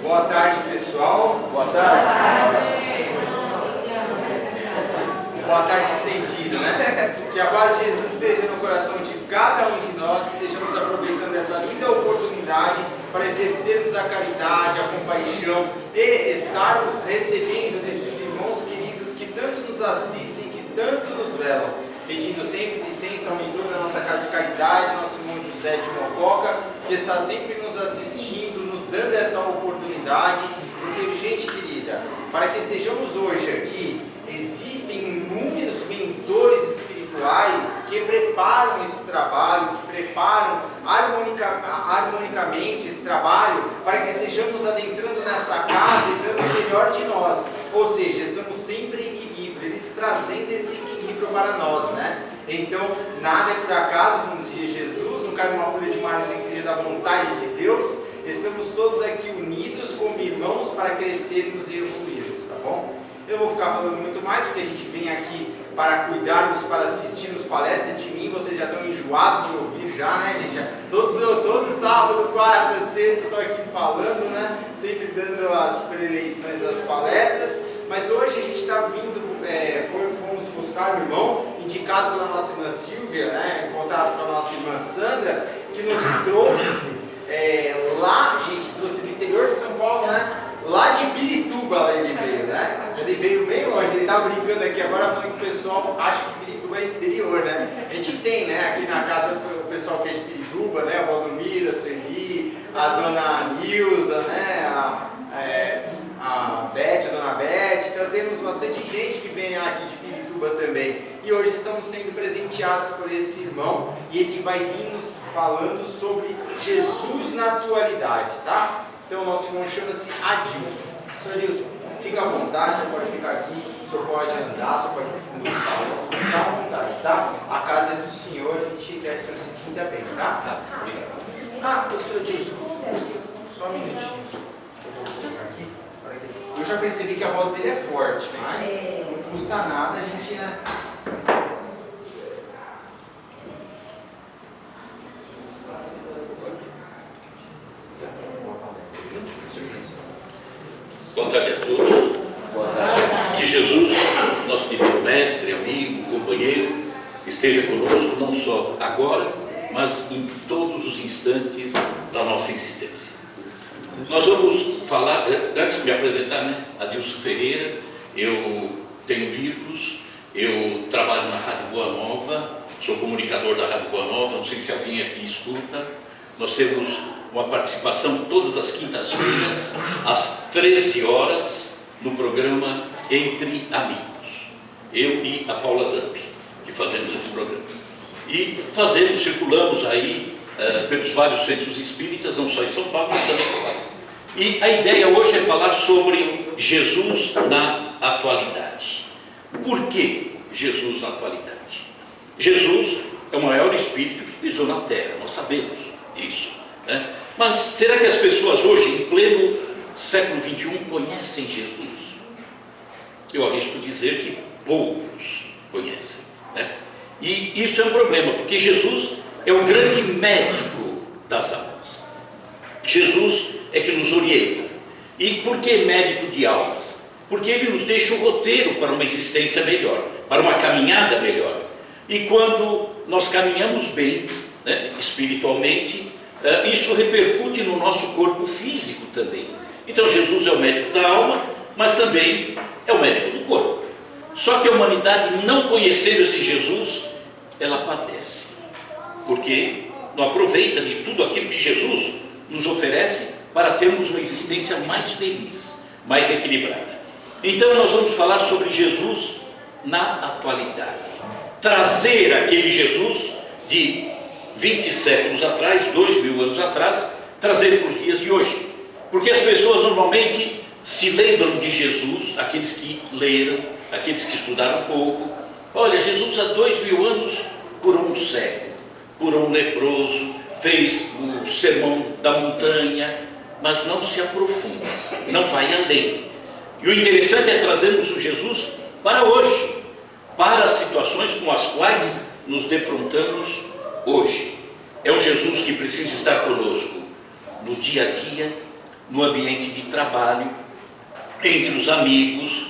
Boa tarde, pessoal. Boa tarde. Boa tarde estendida, né? Que a paz de Jesus esteja no coração de cada um de nós, estejamos aproveitando essa linda oportunidade para exercermos a caridade, a compaixão e estarmos recebendo desses irmãos queridos que tanto nos assistem, que tanto nos velam. Pedindo sempre licença ao mentor da nossa casa de caridade, nosso irmão José de Mococa, que está sempre nos assistindo, nos dando essa oportunidade, porque, gente querida, para que estejamos hoje aqui, existem inúmeros mentores espirituais que preparam esse trabalho, que preparam harmonicamente esse trabalho, para que estejamos adentrando nesta casa e dando o melhor de nós. Ou seja, estamos sempre em equilíbrio, eles trazendo esse equilíbrio para nós, né? Então, nada é por acaso, como dizia Jesus, não cai uma folha de mar sem que seja da vontade de Deus. Estamos todos aqui unidos como irmãos para crescermos e evoluirmos, tá bom? Eu não vou ficar falando muito mais, porque a gente vem aqui para cuidarmos, para assistirmos palestras de mim. Vocês já estão enjoados de ouvir já, né, gente? Todo sábado, quarta, sexta, estou aqui falando, né? Sempre dando as preleições das palestras. Mas hoje a gente está vindo, fomos buscar um irmão, indicado pela nossa irmã Silvia, né? Em contato com a nossa irmã Sandra, que nos trouxe lá, gente, trouxe do interior de São Paulo, né? Lá de Pirituba ele veio, né? Ele veio bem longe, ele estava brincando aqui agora falando que o pessoal acha que Pirituba é interior, né? A gente tem, né? Aqui na casa o pessoal que é de Pirituba, né? O Valdomiro, a Sueli, a dona Nilza, né? A Beth, a dona Beth. Então temos bastante gente que vem aqui de Pirituba também. E hoje estamos sendo presenteados por esse irmão e ele vai vir nos falando sobre Jesus na atualidade, tá? Então o nosso irmão chama-se Adilson. Senhor Adilson, fica à vontade, você pode ficar aqui, o senhor pode andar, você pode ir para o fundo do salão, fica à vontade, tá? A casa é do senhor, a gente quer que o senhor se sinta bem, tá? Tá, obrigado. O senhor Adilson, só um minutinho, eu vou colocar aqui. Eu já percebi que a voz dele é forte, mas não custa nada a gente, né? Boa tarde a todos. Boa tarde. Que Jesus, nosso divino mestre, amigo, companheiro, esteja conosco não só agora, mas em todos os instantes da nossa existência. Nós vamos falar, antes de me apresentar, né? Adilson Ferreira, eu tenho livros, eu trabalho na Rádio Boa Nova, sou comunicador da Rádio Boa Nova, não sei se alguém aqui escuta. Nós temos uma participação todas as quintas-feiras, às 13 horas, no programa Entre Amigos. Eu e a Paula Zampi, que fazemos esse programa. E circulamos aí pelos vários centros espíritas, não só em São Paulo, mas também fora. E a ideia hoje é falar sobre Jesus na atualidade. Por que Jesus na atualidade? Jesus é o maior espírito que pisou na Terra, nós sabemos isso, né? Mas será que as pessoas hoje, em pleno século XXI, conhecem Jesus? Eu arrisco dizer que poucos conhecem, né? E isso é um problema, porque Jesus é o grande médico das almas. Jesus é que nos orienta. E por que médico de almas? Porque ele nos deixa um roteiro para uma existência melhor, para uma caminhada melhor. E quando nós caminhamos bem, né, espiritualmente, isso repercute no nosso corpo físico também. Então Jesus é o médico da alma, mas também é o médico do corpo. Só que a humanidade, não conhecendo esse Jesus, ela padece, porque não aproveita de tudo aquilo que Jesus nos oferece para termos uma existência mais feliz, mais equilibrada. Então nós vamos falar sobre Jesus na atualidade, trazer aquele Jesus de 20 séculos atrás, 2000 anos atrás, trazer para os dias de hoje. Porque as pessoas normalmente se lembram de Jesus, aqueles que leram, aqueles que estudaram pouco. Olha, Jesus há 2000 anos curou um cego, curou um leproso, fez o sermão da montanha, mas não se aprofunda, não vai além. E o interessante é trazermos o Jesus para hoje, para as situações com as quais nos defrontamos hoje. É um Jesus que precisa estar conosco no dia a dia, no ambiente de trabalho, entre os amigos,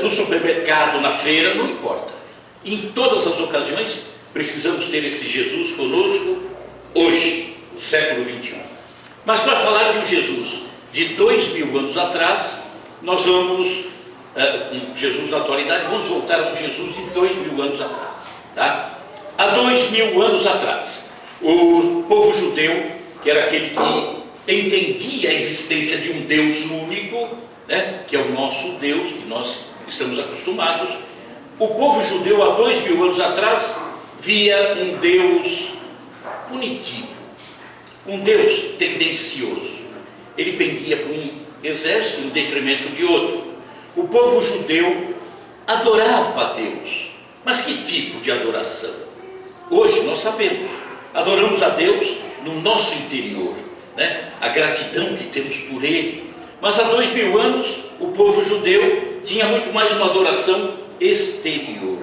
no supermercado, na feira, não importa. Em todas as ocasiões, precisamos ter esse Jesus conosco hoje, século XXI. Mas para falar de um Jesus de 2000 anos atrás, nós vamos, um Jesus da atualidade, vamos voltar a um Jesus de 2000 anos atrás. Tá? Há 2000 anos atrás, o povo judeu, que era aquele que entendia a existência de um Deus único, né, que é o nosso Deus, que nós estamos acostumados, o povo judeu há 2000 anos atrás via um Deus punitivo, um Deus tendencioso. Ele pendia para um exército em detrimento de outro. O povo judeu adorava a Deus. Mas que tipo de adoração? Hoje nós sabemos, adoramos a Deus no nosso interior, né? A gratidão que temos por Ele. Mas há 2000 anos o povo judeu tinha muito mais uma adoração exterior,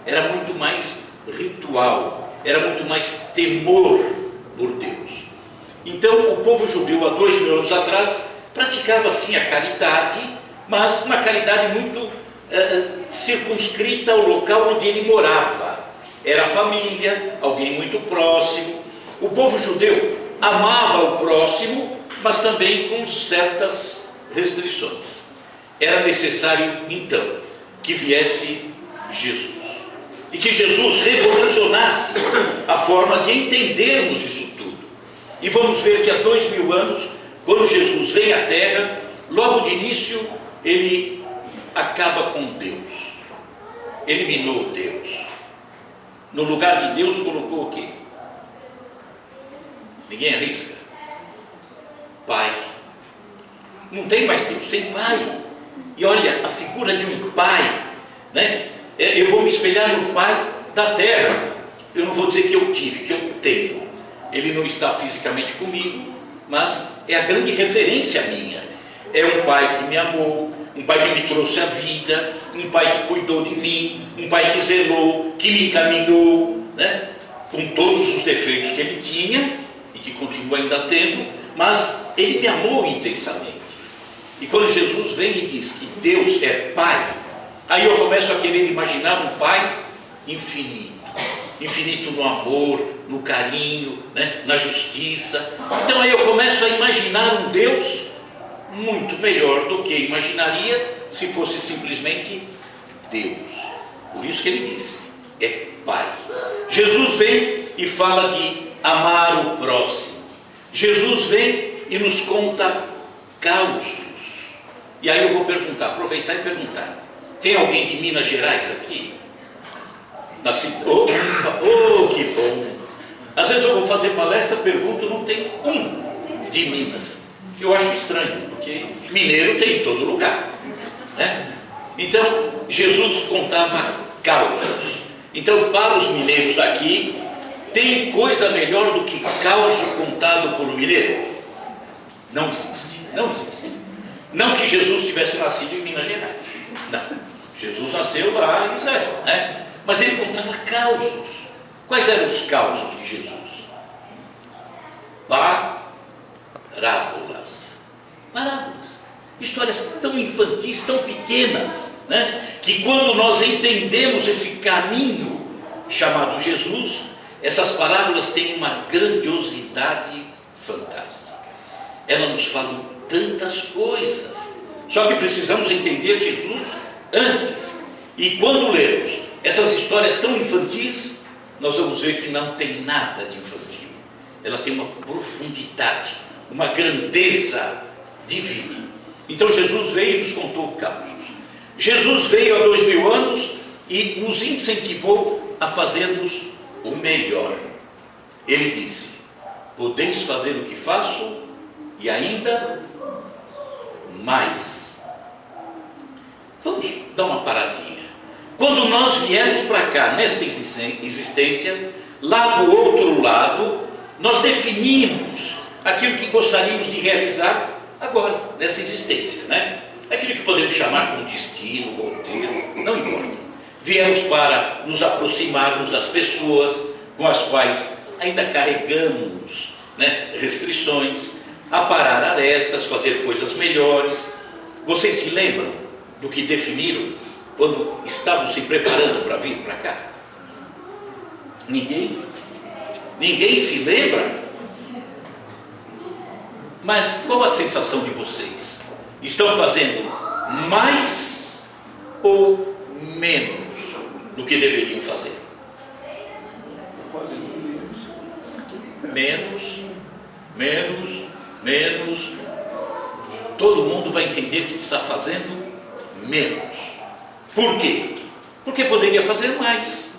era muito mais ritual, era muito mais temor por Deus. Então o povo judeu há 2000 anos atrás praticava sim a caridade, mas uma caridade muito circunscrita ao local onde ele morava. Era a família, alguém muito próximo. O povo judeu amava o próximo, mas também com certas restrições. Era necessário então que viesse Jesus e que Jesus revolucionasse a forma de entendermos isso tudo. E vamos ver que há 2000 anos, quando Jesus vem à Terra, logo de início ele acaba com Deus, eliminou Deus. No lugar de Deus colocou o quê? Ninguém arrisca. Pai. Não tem mais Deus, tem Pai. E olha, a figura de um Pai, né? Eu vou me espelhar no Pai da terra. Eu não vou dizer que eu tive, que eu tenho. Ele não está fisicamente comigo, mas é a grande referência minha. É um Pai que me amou, um Pai que me trouxe a vida, um Pai que cuidou de mim, um Pai que zelou, que me encaminhou, né? Com todos os defeitos que ele tinha e que continua ainda tendo, mas ele me amou intensamente. E quando Jesus vem e diz que Deus é Pai, aí eu começo a querer imaginar um Pai infinito, infinito no amor, no carinho, né? Na justiça. Então aí eu começo a imaginar um Deus muito melhor do que imaginaria se fosse simplesmente Deus. Por isso que ele disse, é Pai. Jesus vem e fala de amar o próximo. Jesus vem e nos conta causos. E aí eu vou perguntar, aproveitar e perguntar, tem alguém de Minas Gerais aqui? Oh, que bom! Às vezes eu vou fazer palestra, pergunto, não tem um de Minas. Eu acho estranho, porque mineiro tem em todo lugar, né? Então, Jesus contava causos. Então, para os mineiros daqui, tem coisa melhor do que causo contado por um mineiro? Não existe, não existe. Não que Jesus tivesse nascido em Minas Gerais. Não. Jesus nasceu lá em Israel, né? Mas ele contava causos. Quais eram os causos de Jesus? Parábolas. Parábolas. Histórias tão infantis, tão pequenas, né? Que quando nós entendemos esse caminho chamado Jesus, essas parábolas têm uma grandiosidade fantástica. Elas nos falam tantas coisas. Só que precisamos entender Jesus antes. E quando lermos essas histórias tão infantis, nós vamos ver que não tem nada de infantil. Ela tem uma profundidade, uma grandeza divina. Então Jesus veio e nos contou causos. Jesus veio há 2000 anos e nos incentivou a fazermos o melhor. Ele disse, podeis fazer o que faço e ainda mais. Vamos dar uma paradinha. Quando nós viemos para cá, nesta existência, lá do outro lado, nós definimos aquilo que gostaríamos de realizar agora, nessa existência, né? Aquilo que podemos chamar como destino, roteiro, não importa. Viemos para nos aproximarmos das pessoas com as quais ainda carregamos, né, restrições, aparar arestas, fazer coisas melhores. Vocês se lembram do que definiram quando estavam se preparando para vir para cá? Ninguém? Ninguém se lembra? Mas qual a sensação de vocês? Estão fazendo mais ou menos do que deveriam fazer? Menos. Todo mundo vai entender que está fazendo menos. Por quê? Porque poderia fazer mais.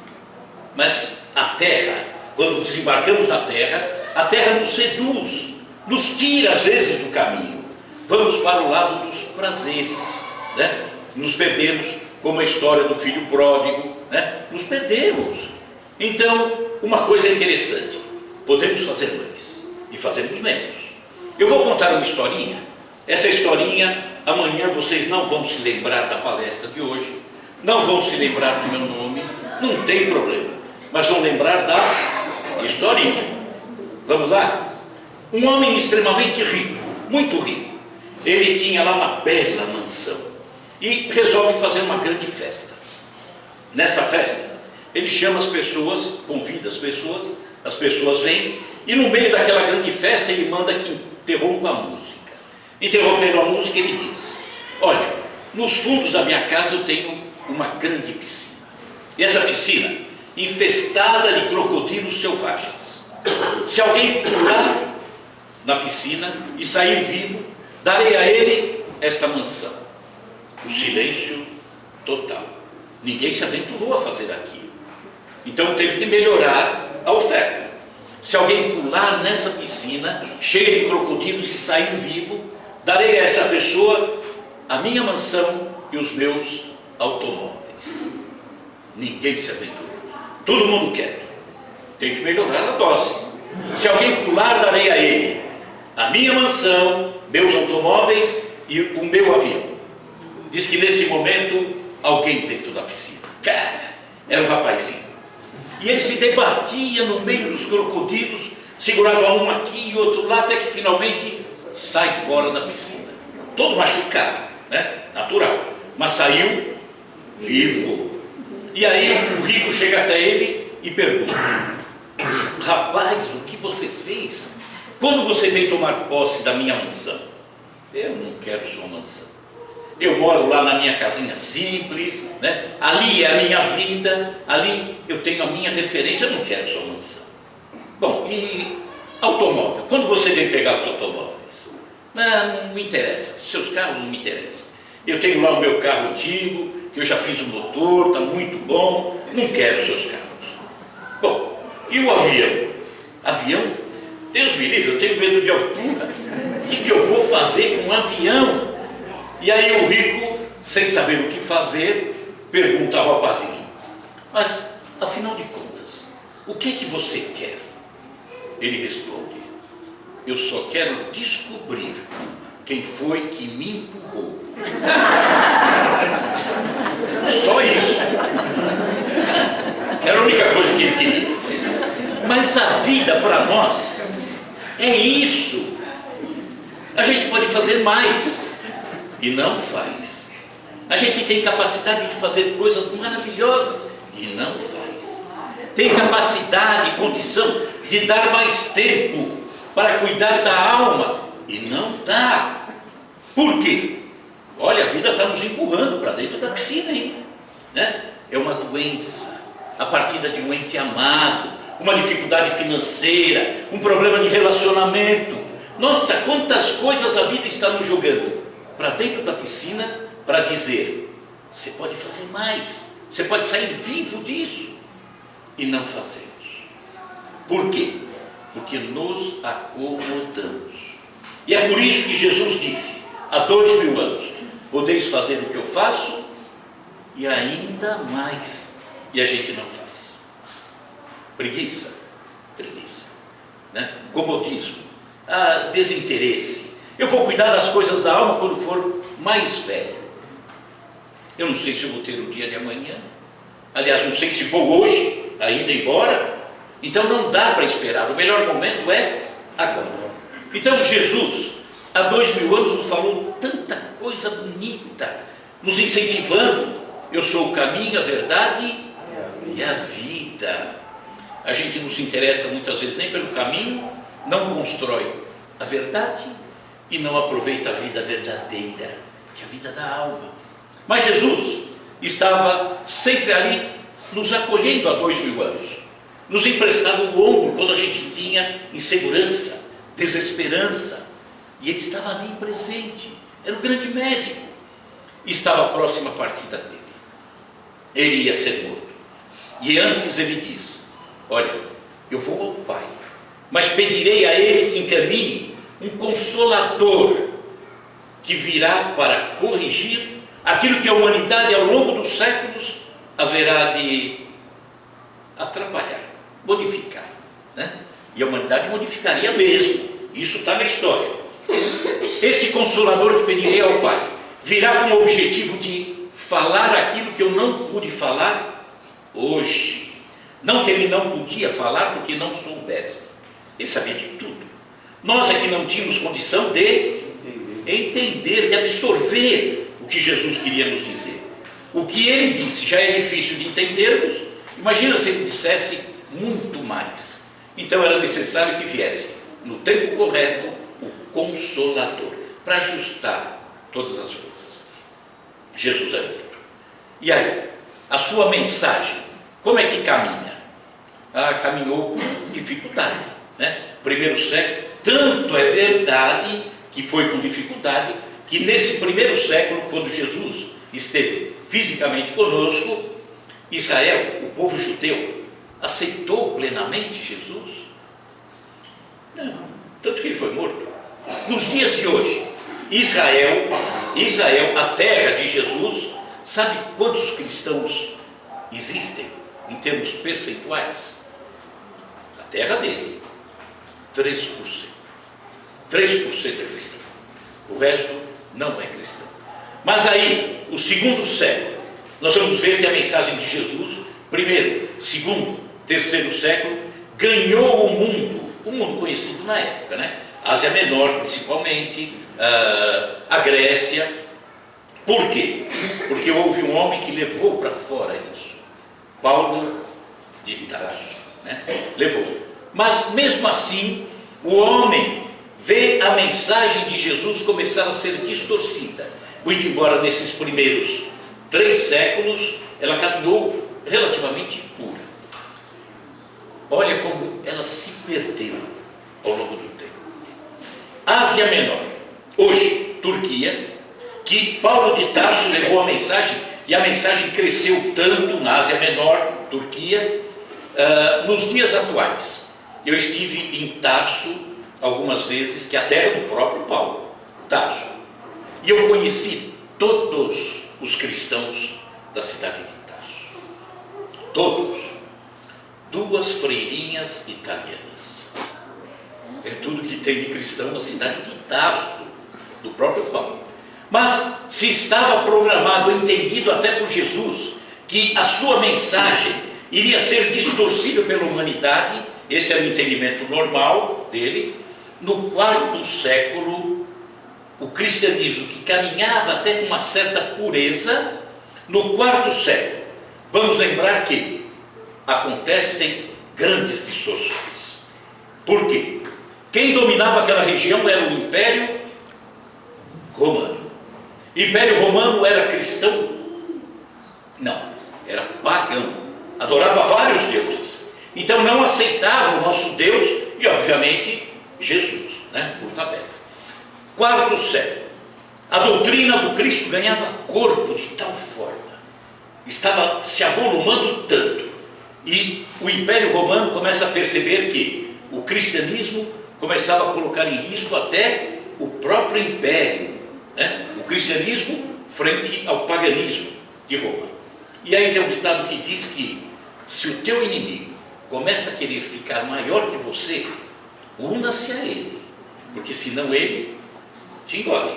Mas a terra, quando desembarcamos na terra, a terra nos seduz, nos tira às vezes do caminho. Vamos para o lado dos prazeres, né? Nos perdemos, como a história do filho pródigo, né? Nos perdemos. Então, uma coisa interessante: podemos fazer mais e fazemos menos. Eu vou contar uma historinha. Essa historinha, amanhã vocês não vão se lembrar da palestra de hoje, não vão se lembrar do meu nome, não tem problema, mas vão lembrar da historinha. Vamos lá? Um homem extremamente rico, muito rico, ele tinha lá uma bela mansão e resolve fazer uma grande festa. Nessa festa, ele chama as pessoas, convida as pessoas vêm, e no meio daquela grande festa ele manda que interrompa a música. Interrompendo a música, ele diz: olha, nos fundos da minha casa eu tenho uma grande piscina, e essa piscina infestada de crocodilos selvagens. Se alguém pular na piscina e sair vivo, darei a ele esta mansão. O silêncio total. Ninguém se aventurou a fazer aquilo. Então teve que melhorar a oferta. Se alguém pular nessa piscina cheia de crocodilos e sair vivo, darei a essa pessoa a minha mansão e os meus automóveis. Ninguém se aventurou. Todo mundo quieto. Tem que melhorar a dose. Se alguém pular, darei a ele a minha mansão, meus automóveis e o meu avião. Diz que nesse momento alguém dentro da piscina. Era um rapazinho. E ele se debatia no meio dos crocodilos, segurava um aqui e outro lá, até que finalmente sai fora da piscina. Todo machucado, né? Natural. Mas saiu vivo. E aí o rico chega até ele e pergunta: rapaz, o que você fez quando você veio tomar posse da minha mansão? Eu não quero sua mansão. Eu moro lá na minha casinha simples, né? Ali é a minha vida, ali eu tenho a minha referência, eu não quero sua mansão. Bom, e automóvel? Quando você vem pegar os automóveis? Não me interessa, seus carros não me interessam. Eu tenho lá o meu carro antigo, que eu já fiz o motor, está muito bom, não quero seus carros. Bom, e o avião? Avião? Deus me livre, eu tenho medo de altura. O que eu vou fazer com um avião? E aí o rico, sem saber o que fazer, pergunta ao rapazinho: mas, afinal de contas, o que você quer? Ele responde: eu só quero descobrir quem foi que me empurrou. Só isso. Era a única coisa que ele queria. Mas a vida para nós é isso. A gente pode fazer mais e não faz. A gente tem capacidade de fazer coisas maravilhosas e não faz. Tem capacidade e condição de dar mais tempo para cuidar da alma e não dá. Por quê? Olha, a vida está nos empurrando para dentro da piscina aí, né? É uma doença, a partida de um ente amado, uma dificuldade financeira, um problema de relacionamento. Nossa, quantas coisas a vida está nos jogando para dentro da piscina para dizer: você pode fazer mais, você pode sair vivo disso. E não fazemos. Por quê? Porque nos acomodamos. E é por isso que Jesus disse, há 2000 anos: podeis fazer o que eu faço e ainda mais. E a gente não faz. Preguiça, né? Comodismo, desinteresse. Eu vou cuidar das coisas da alma quando for mais velho. Eu não sei se eu vou ter o dia de amanhã. Aliás, não sei se vou hoje ainda embora. Então não dá para esperar. O melhor momento é agora. Então Jesus, há 2000 anos, nos falou tanta coisa bonita, nos incentivando. Eu sou o caminho, a verdade e a vida. A gente não se interessa muitas vezes nem pelo caminho, não constrói a verdade e não aproveita a vida verdadeira, que é a vida da alma. Mas Jesus estava sempre ali, nos acolhendo há 2000 anos, nos emprestava o ombro quando a gente tinha insegurança, desesperança, e Ele estava ali presente, era o grande médico, e estava próximo à partida dele. Ele ia ser morto, e antes ele diz: olha, eu vou ao Pai, mas pedirei a Ele que encaminhe um Consolador, que virá para corrigir aquilo que a humanidade ao longo dos séculos haverá de atrapalhar, modificar, né? E a humanidade modificaria mesmo, isso está na história. Esse Consolador que pedirei ao Pai virá com o objetivo de falar aquilo que eu não pude falar hoje. Não que Ele não podia falar porque não soubesse, Ele sabia de tudo. Nós é que não tínhamos condição de entender, de absorver o que Jesus queria nos dizer. O que Ele disse já é difícil de entendermos, imagina se Ele dissesse muito mais. Então era necessário que viesse no tempo correto o Consolador, para ajustar todas as coisas. Jesus é morto. E aí, a sua mensagem, como é que caminha? Caminhou com dificuldade, né? Primeiro século, tanto é verdade que foi com dificuldade, que nesse primeiro século, quando Jesus esteve fisicamente conosco, Israel, o povo judeu, aceitou plenamente Jesus? Não, tanto que ele foi morto. Nos dias de hoje, Israel, a terra de Jesus, sabe quantos cristãos existem em termos percentuais? A terra dele, 3%. 3% é cristão. O resto não é cristão. Mas aí, o segundo século, nós vamos ver que a mensagem de Jesus, primeiro, segundo, terceiro século, ganhou o mundo conhecido na época, né? Ásia Menor, principalmente, a Grécia. Por quê? Porque houve um homem que levou para fora isso. Paulo de Tarso, né? Levou. Mas mesmo assim, o homem vê a mensagem de Jesus começar a ser distorcida. Muito embora nesses primeiros 3 séculos ela caminhou relativamente pura. Olha como ela se perdeu ao longo do tempo. Ásia Menor, hoje Turquia, que Paulo de Tarso levou a mensagem, e a mensagem cresceu tanto na Ásia Menor, Turquia, nos dias atuais. Eu estive em Tarso algumas vezes, que é a terra do próprio Paulo, Tarso, e eu conheci todos os cristãos da cidade de Tarso, todos, 2 freirinhas italianas, é tudo que tem de cristão na cidade de Tarso, do próprio Paulo. Mas se estava programado, entendido até por Jesus, que a sua mensagem iria ser distorcida pela humanidade, esse era o entendimento normal dele. No 4º século, o cristianismo, que caminhava até com uma certa pureza, no 4º século, vamos lembrar que acontecem grandes distorções. Por quê? Quem dominava aquela região era o Império Romano. O Império Romano era cristão? Não, era pagão, adorava vários deuses, então não aceitava o nosso Deus e obviamente Jesus, né, por tabela. 4º século, a doutrina do Cristo ganhava corpo de tal forma, estava se avolumando tanto, e o Império Romano começa a perceber que o cristianismo começava a colocar em risco até o próprio império, né? O cristianismo frente ao paganismo de Roma. E aí tem um ditado que diz que se o teu inimigo começa a querer ficar maior que você, una-se a ele, porque senão ele te engole.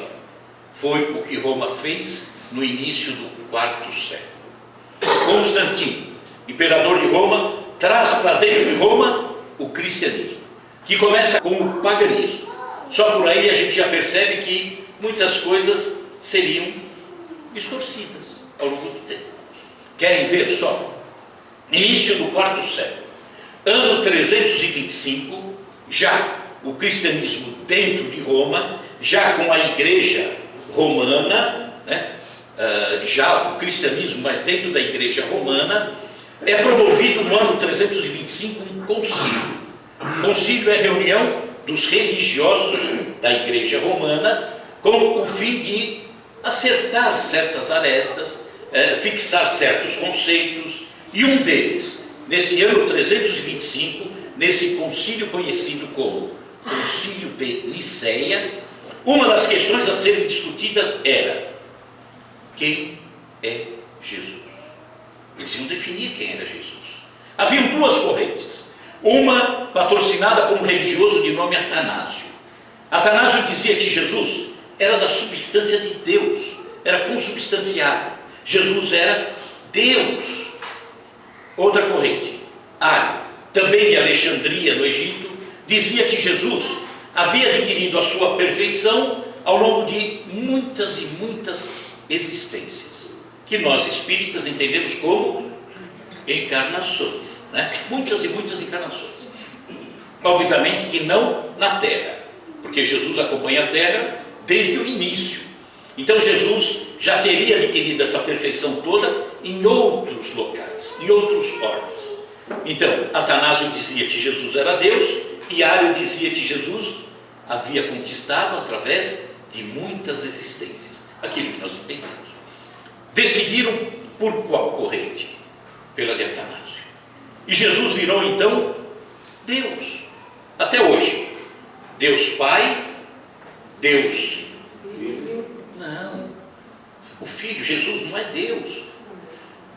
Foi o que Roma fez no início do 4º século. Constantino, imperador de Roma, traz para dentro de Roma o cristianismo, que começa com o paganismo. Só por aí a gente já percebe que muitas coisas seriam distorcidas ao longo do tempo. Querem ver só? Início do quarto século, ano 325, já o cristianismo dentro de Roma, já com a igreja romana, né? Já o cristianismo, mas dentro da igreja romana, é promovido no ano 325 um concílio. Concílio é reunião dos religiosos da igreja romana com o fim de acertar certas arestas, fixar certos conceitos, e um deles, nesse ano 325, nesse concílio conhecido como Concílio de Niceia, uma das questões a serem discutidas era: quem é Jesus? Eles iam definir quem era Jesus. Haviam duas correntes, uma patrocinada por um religioso de nome Atanásio. Atanásio dizia que Jesus era da substância de Deus, era consubstanciado, Jesus era Deus. Outra corrente, Ário, também de Alexandria, no Egito, dizia que Jesus havia adquirido a sua perfeição ao longo de muitas e muitas existências, que nós espíritas entendemos como encarnações, né? Muitas e muitas encarnações. Obviamente que não na Terra, porque Jesus acompanha a Terra desde o início. Então Jesus já teria adquirido essa perfeição toda em outros locais, em outros órgãos. Então, Atanásio dizia que Jesus era Deus, e Ário dizia que Jesus havia conquistado através de muitas existências, aquilo que nós entendemos. Decidiram por qual corrente? Pela de Atanásio. E Jesus virou então Deus, até hoje. Deus Pai, Deus não, o Filho, Jesus não é Deus.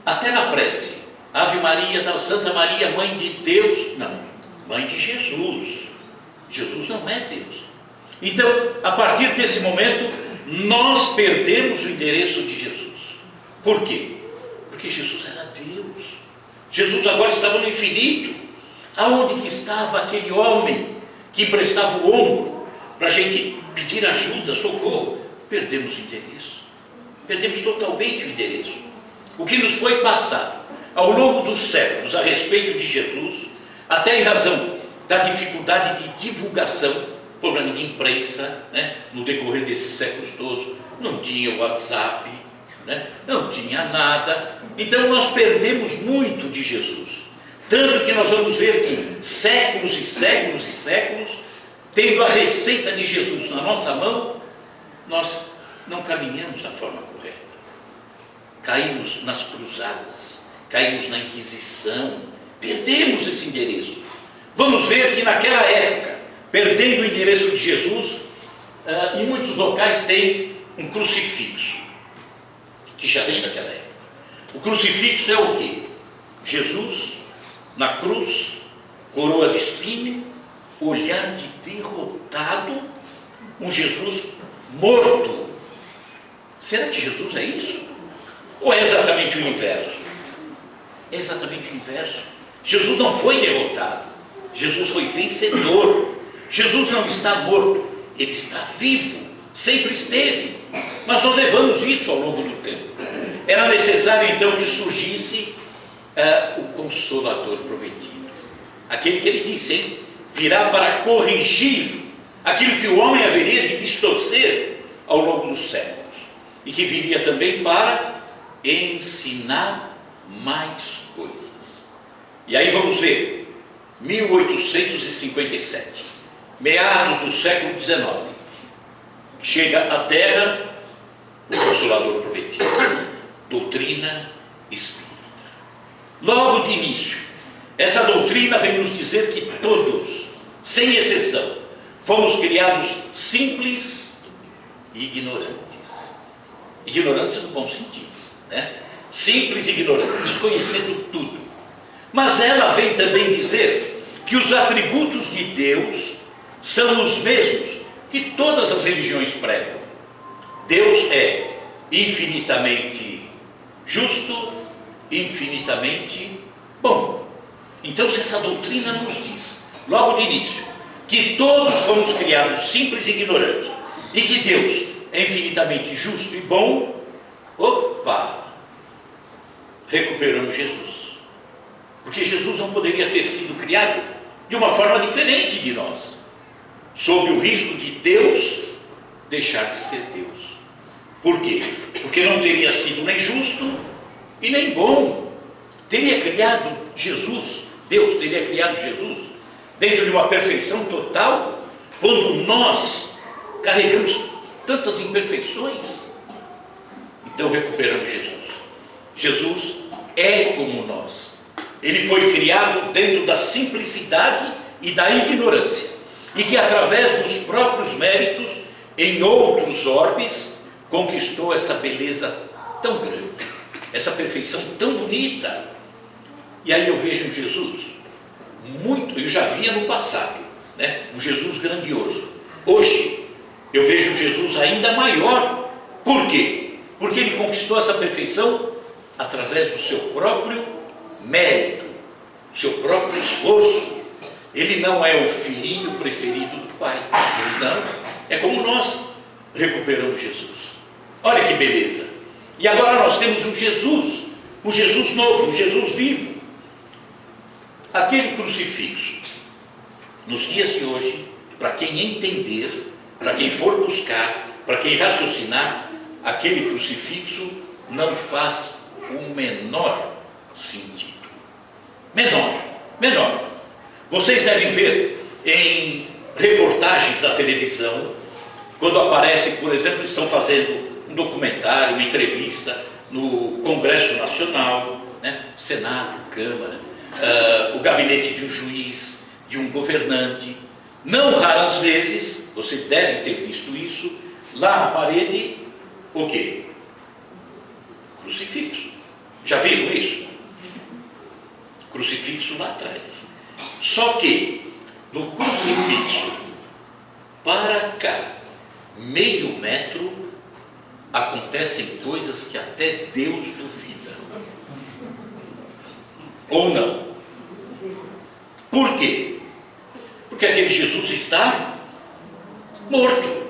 Até na prece, Ave Maria, Santa Maria, Mãe de Deus, não, Mãe de Jesus. Jesus não é Deus. Então, a partir desse momento, nós perdemos o endereço de Jesus. Por quê? Porque Jesus era Deus. Jesus agora estava no infinito. Aonde que estava aquele homem que emprestava o ombro para a gente pedir ajuda, socorro? Perdemos o endereço. Perdemos totalmente o endereço. O que nos foi passado ao longo dos séculos a respeito de Jesus, até em razão da dificuldade de divulgação, problema de imprensa, né? No decorrer desses séculos todos, não tinha WhatsApp, né? Não tinha nada. Então nós perdemos muito de Jesus. Tanto que nós vamos ver que séculos e séculos e séculos, tendo a receita de Jesus na nossa mão, nós não caminhamos da forma correta. Caímos nas cruzadas, caímos na Inquisição, perdemos esse endereço. Vamos ver que naquela época, perdendo o endereço de Jesus, em muitos locais tem um crucifixo, que já vem daquela época. O crucifixo é o quê? Jesus na cruz, coroa de espinho, olhar de derrotado, um Jesus morto. Será que Jesus é isso? Ou é exatamente o inverso? É exatamente o inverso. Jesus não foi derrotado, Jesus foi vencedor. Jesus não está morto, ele está vivo, sempre esteve. Mas nós levamos isso ao longo do tempo. Era necessário então que surgisse o Consolador prometido, aquele que ele disse, hein? Virá para corrigir aquilo que o homem haveria de distorcer ao longo dos séculos, e que viria também para ensinar mais coisas. E aí vamos ver, 1857, meados do século XIX, chega à Terra o Consolador prometido, doutrina espírita. Logo de início, essa doutrina vem nos dizer que todos, sem exceção, fomos criados simples e ignorantes. Ignorantes no bom sentido, né? Simples e ignorantes, desconhecendo tudo. Mas ela vem também dizer que os atributos de Deus são os mesmos que todas as religiões pregam. Deus é infinitamente justo, infinitamente bom. Então, se essa doutrina nos diz, logo de início, que todos fomos criados simples e ignorantes, e que Deus é infinitamente justo e bom, opa, recuperamos Jesus. Porque Jesus não poderia ter sido criado de uma forma diferente de nós, sob o risco de Deus deixar de ser Deus. Por quê? Porque não teria sido nem justo e nem bom. Teria criado Jesus, Deus teria criado Jesus dentro de uma perfeição total, quando nós carregamos tantas imperfeições. Então recuperamos Jesus. Jesus é como nós. Ele foi criado dentro da simplicidade e da ignorância, e que através dos próprios méritos, em outros orbes, conquistou essa beleza tão grande, essa perfeição tão bonita. E aí eu vejo um Jesus muito, eu já via no passado, né? Um Jesus grandioso. Hoje eu vejo um Jesus ainda maior. Por quê? Porque ele conquistou essa perfeição através do seu próprio mérito, do seu próprio esforço. Ele não é o filhinho preferido do Pai. Ele não. É como nós recuperamos Jesus. Olha que beleza. E agora nós temos um Jesus novo, um Jesus vivo. Aquele crucifixo, nos dias de hoje, para quem entender, para quem for buscar, para quem raciocinar, aquele crucifixo não faz o menor sentido. Menor. Vocês devem ver em reportagens da televisão, quando aparece, por exemplo, estão fazendo um documentário, uma entrevista no Congresso Nacional, né? Senado, Câmara, o gabinete de um juiz, de um governante. Não raras vezes, você deve ter visto isso, lá na parede, o quê? Crucifixo. Já viram isso? Crucifixo lá atrás. Só que, do crucifixo para cá, meio metro, acontecem coisas que até Deus duvida. Ou não? Por quê? Porque aquele Jesus está morto.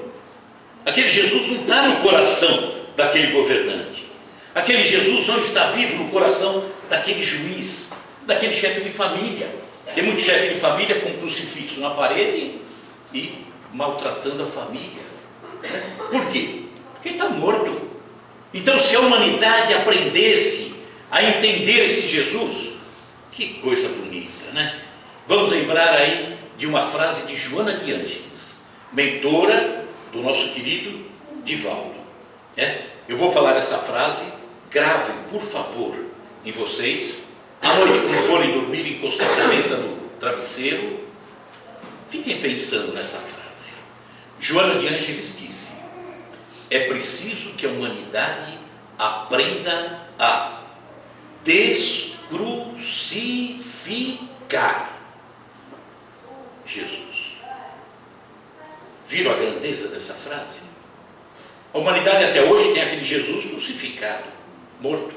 Aquele Jesus não está no coração daquele governante. Aquele Jesus não está vivo no coração daquele juiz, daquele chefe de família. Tem muito chefe de família com um crucifixo na parede e maltratando a família. Por quê? Porque ele está morto. Então, se a humanidade aprendesse a entender esse Jesus, que coisa bonita, né? Vamos lembrar aí de uma frase de Joana de Ângeles, mentora do nosso querido Divaldo. Eu vou falar essa frase, gravem, por favor, em vocês. À noite, quando forem dormir, encostem a cabeça no travesseiro, fiquem pensando nessa frase. Joana de Ângeles disse: é preciso que a humanidade aprenda a descrucificar Jesus. Viram a grandeza dessa frase? A humanidade até hoje tem aquele Jesus crucificado, morto.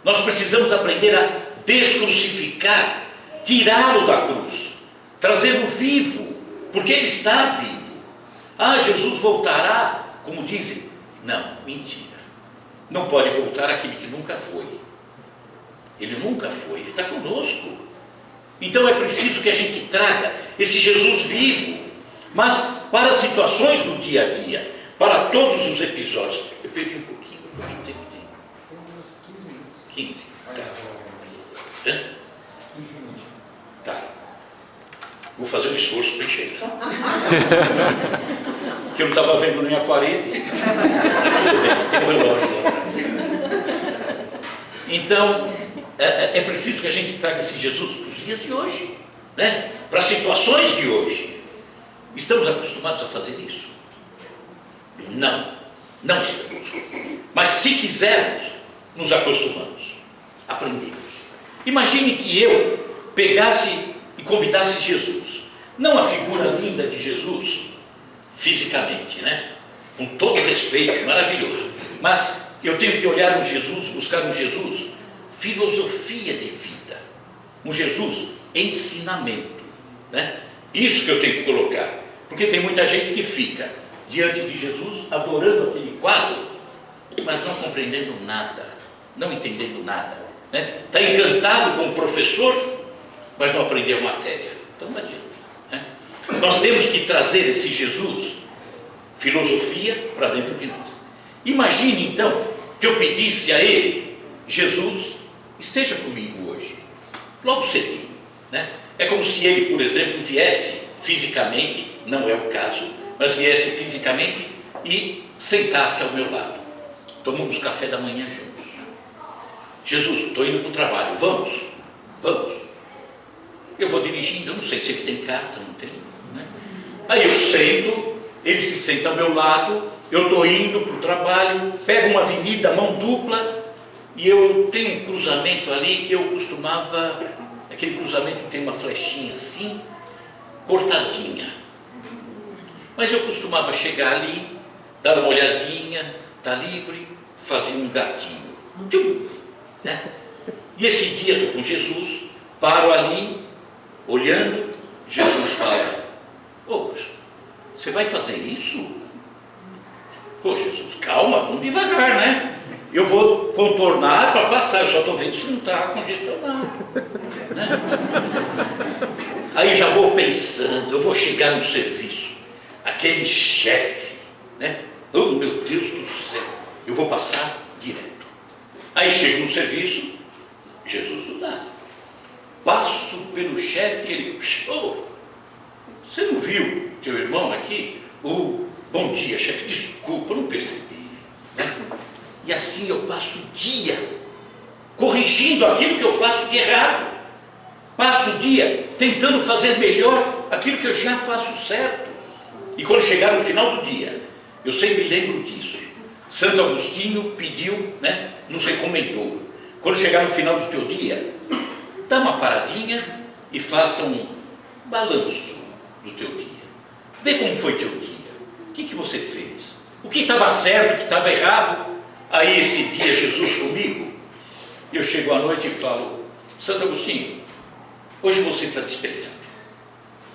Nós precisamos aprender a descrucificar, tirá-lo da cruz, trazê-lo vivo, porque ele está vivo. Ah, Jesus voltará, como dizem. Não, mentira. Não pode voltar aquele que nunca foi. Ele nunca foi, ele está conosco. Então é preciso que a gente traga esse Jesus vivo, mas para as situações do dia a dia, para todos os episódios. Eu perdi um pouquinho, quanto tempo tem? Tem uns 15 minutos. 15. Olha, Hã? 15 minutos. Tá. Vou fazer um esforço para chegar. Porque eu não estava vendo nem a parede. Tudo bem, tem um relógio lá atrás. Então, é preciso que a gente traga esse Jesus para os dias de hoje, né? Para as situações de hoje. Estamos acostumados a fazer isso? Não estamos. Mas se quisermos, nos acostumamos, aprendemos. Imagine que eu pegasse e convidasse Jesus, não a figura linda de Jesus, fisicamente, né? Com todo respeito, maravilhoso, mas eu tenho que olhar um Jesus, buscar um Jesus, filosofia de vida, um Jesus ensinamento, né? Isso que eu tenho que colocar. Porque tem muita gente que fica diante de Jesus, adorando aquele quadro, mas não compreendendo nada, não entendendo nada. Está encantado com o professor, mas não aprendeu a matéria. Então não adianta. Né? Nós temos que trazer esse Jesus, filosofia, para dentro de nós. Imagine então que eu pedisse a ele: Jesus, esteja comigo hoje, logo cedinho. Né? É como se ele, por exemplo, viesse fisicamente, não é o caso, mas viesse fisicamente e sentasse ao meu lado. Tomamos café da manhã juntos. Jesus, estou indo para o trabalho, vamos? Vamos. Eu vou dirigindo, eu não sei se ele tem carta, não tem. Né? Aí eu sento, ele se senta ao meu lado, eu estou indo para o trabalho, pego uma avenida, mão dupla, e eu tenho um cruzamento ali que eu costumava, aquele cruzamento tem uma flechinha assim, cortadinha. Mas eu costumava chegar ali, dar uma olhadinha, está livre, fazia um gatinho. Tchum, né? E esse dia estou com Jesus, paro ali, olhando, Jesus fala: ô, você vai fazer isso? Pô, Jesus, calma, vamos devagar, né? Eu vou contornar para passar, eu só estou vendo se não está congestionado. Né? Aí já vou pensando, eu vou chegar no serviço, aquele chefe, né? Oh, meu Deus do céu, eu vou passar direto. Aí chego no serviço, Jesus não dá. Passo pelo chefe e ele: oh, você não viu teu irmão aqui? Oh, bom dia, chefe, desculpa, eu não percebi. Né? E assim eu passo o dia corrigindo aquilo que eu faço de errado. Passo o dia tentando fazer melhor aquilo que eu já faço certo. E quando chegar no final do dia, eu sempre lembro disso. Santo Agostinho pediu, né, nos recomendou: quando chegar no final do teu dia, dá uma paradinha e faça um balanço do teu dia. Vê como foi teu dia. O que você fez? O que estava certo, o que estava errado? Aí esse dia Jesus comigo, eu chego à noite e falo: Santo Agostinho, hoje você está dispensado.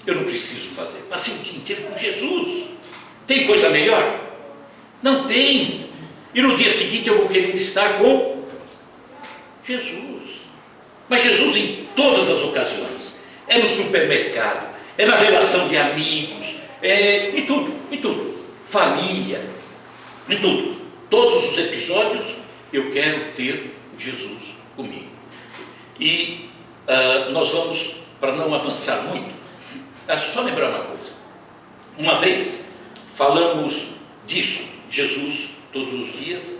Eu não preciso fazer. Passei o dia inteiro com Jesus. Tem coisa melhor? Não tem. E no dia seguinte eu vou querer estar com Jesus. Mas Jesus em todas as ocasiões. É no supermercado, é na relação de amigos, é em tudo. Família, em tudo. Todos os episódios eu quero ter Jesus comigo. E nós vamos, para não avançar muito, só lembrar uma coisa. Uma vez falamos disso, Jesus, todos os dias,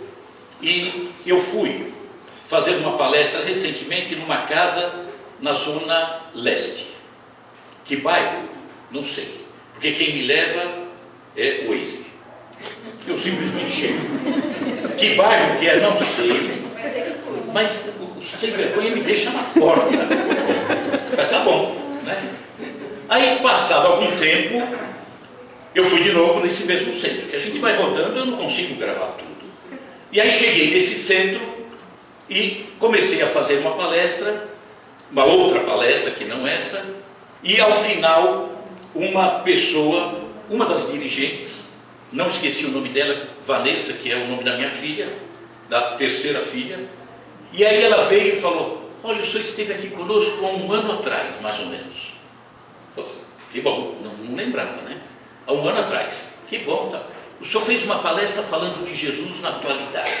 e eu fui fazer uma palestra recentemente numa casa na zona leste. Que bairro? Não sei, porque quem me leva é o Waze. Eu simplesmente chego. Que bairro que é? Não sei. Mas o sem vergonha me deixa na porta. Tá bom, né? Aí, passado algum tempo, eu fui de novo nesse mesmo centro, que a gente vai rodando, eu não consigo gravar tudo. E aí cheguei nesse centro e comecei a fazer uma palestra, uma outra palestra que não essa, e ao final uma pessoa, uma das dirigentes, não esqueci o nome dela, Vanessa, que é o nome da minha filha, da terceira filha, e aí ela veio e falou: olha, o senhor esteve aqui conosco há um ano atrás, mais ou menos. Que bom, não lembrava, né? Há um ano atrás. Que bom, tá? O senhor fez uma palestra falando de Jesus na atualidade.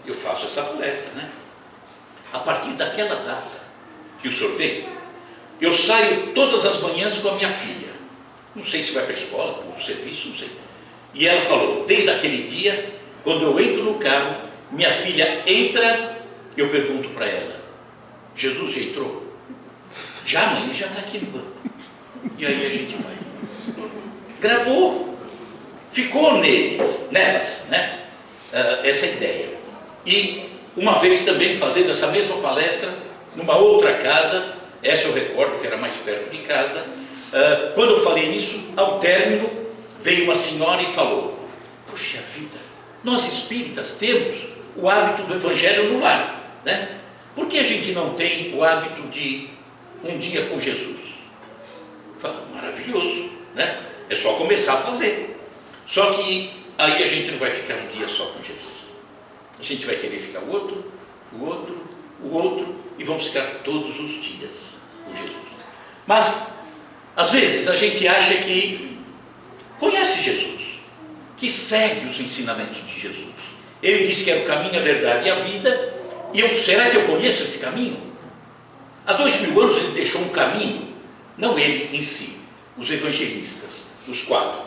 Eu faço essa palestra, né? A partir daquela data que o senhor veio, eu saio todas as manhãs com a minha filha. Não sei se vai para a escola, para o serviço, não sei. E ela falou: desde aquele dia, quando eu entro no carro, minha filha entra, eu pergunto para ela: Jesus já entrou? Já, mãe, já está aqui no banco. E aí a gente vai. Gravou, ficou nelas, né? Essa ideia. E uma vez também fazendo essa mesma palestra numa outra casa, essa eu recordo que era mais perto de casa, quando eu falei isso, ao término veio uma senhora e falou: puxa vida, nós espíritas temos o hábito do evangelho no lar, né? Por que a gente não tem o hábito de um dia com Jesus? maravilhoso, né? É só começar a fazer. Só que aí a gente não vai ficar um dia só com Jesus. A gente vai querer ficar o outro, e vamos ficar todos os dias com Jesus. Mas, às vezes, a gente acha que conhece Jesus, que segue os ensinamentos de Jesus. Ele disse que era o caminho, a verdade e a vida, e será que eu conheço esse caminho? Há 2000 anos ele deixou um caminho, não ele em si, os evangelistas, os 4,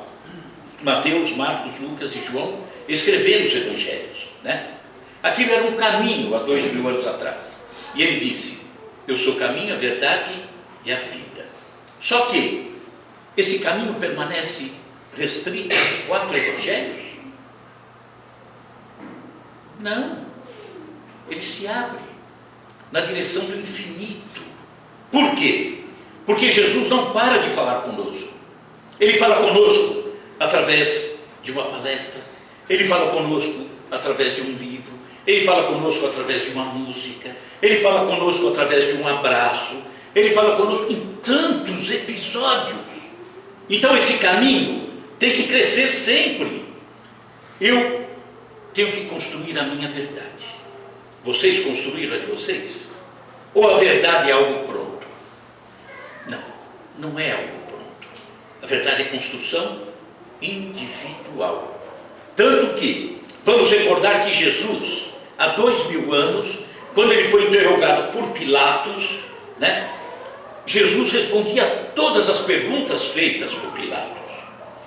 Mateus, Marcos, Lucas e João, escreveram os evangelhos, né? Aquilo era um caminho há 2000 anos atrás, e ele disse: eu sou o caminho, a verdade e a vida. Só que esse caminho permanece restrito aos 4 evangelhos? Não, ele se abre na direção do infinito. Por quê? Porque Jesus não para de falar conosco. Ele fala conosco através de uma palestra, ele fala conosco através de um livro, ele fala conosco através de uma música, ele fala conosco através de um abraço, ele fala conosco em tantos episódios. Então esse caminho tem que crescer sempre. Eu tenho que construir a minha verdade. Vocês construíram a de vocês? Ou a verdade é algo pronto? Não, não é algo pronto. A verdade é construção individual. Tanto que, vamos recordar que Jesus, há 2000 anos, quando ele foi interrogado por Pilatos, né, Jesus respondia a todas as perguntas feitas por Pilatos.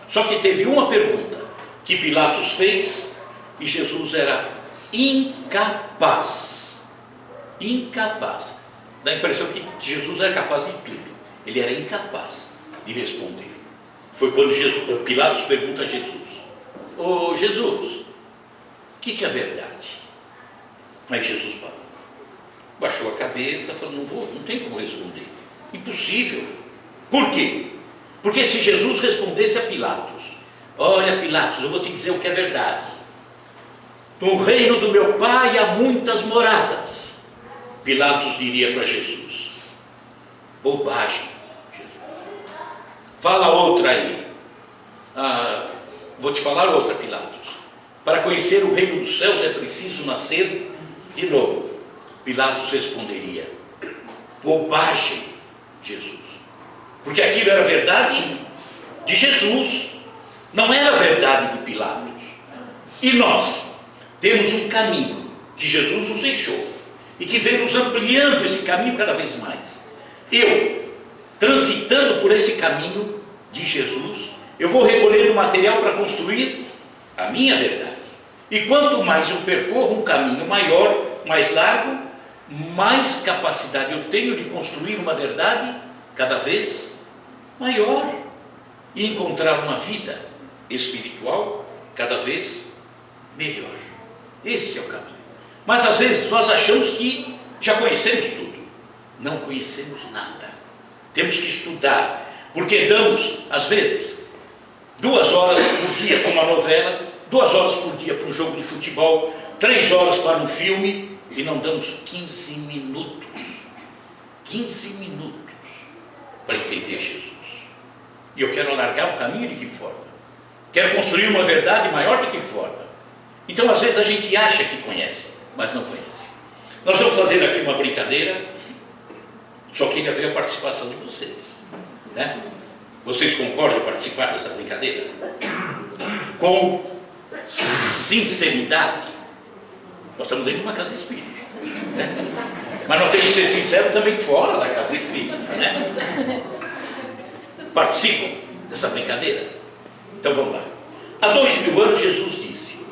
Só que teve uma pergunta que Pilatos fez e Jesus era incapaz. Incapaz. Dá a impressão que Jesus era capaz de tudo. Ele era incapaz de responder. Foi quando Pilatos pergunta a Jesus: ô Jesus, o que é a verdade? Mas Jesus parou, baixou a cabeça, falou: não tem como responder. Impossível. Por quê? Porque se Jesus respondesse a Pilatos: olha, Pilatos, eu vou te dizer o que é verdade. No reino do meu pai há muitas moradas. Pilatos diria para Jesus: bobagem, Jesus. Fala outra aí. Vou te falar outra, Pilatos. Para conhecer o reino dos céus é preciso nascer de novo. Pilatos responderia: bobagem, Jesus. Porque aquilo era verdade de Jesus, não era verdade de Pilatos. E nós temos um caminho que Jesus nos deixou e que vem nos ampliando esse caminho cada vez mais. Eu, transitando por esse caminho de Jesus, eu vou recolhendo material para construir a minha verdade. E quanto mais eu percorro um caminho maior, mais largo, mais capacidade eu tenho de construir uma verdade cada vez maior e encontrar uma vida espiritual cada vez melhor. Esse é o caminho. Mas às vezes nós achamos que já conhecemos tudo. Não conhecemos nada. Temos que estudar, porque damos, às vezes, 2 horas por dia para uma novela, 2 horas por dia para um jogo de futebol, 3 horas para um filme, e não damos 15 minutos. 15 minutos para entender Jesus. E eu quero alargar o caminho de que forma? Quero construir uma verdade maior de que forma? Então, às vezes, a gente acha que conhece, mas não conhece. Nós vamos fazer aqui uma brincadeira, só queria ver a participação de vocês, né? Vocês concordam em participar dessa brincadeira? Com sinceridade. Nós estamos dentro de uma casa espírita, né? Mas nós temos que ser sinceros também fora da casa espírita, né? Participam dessa brincadeira? Então vamos lá. Há 2000 anos Jesus disse: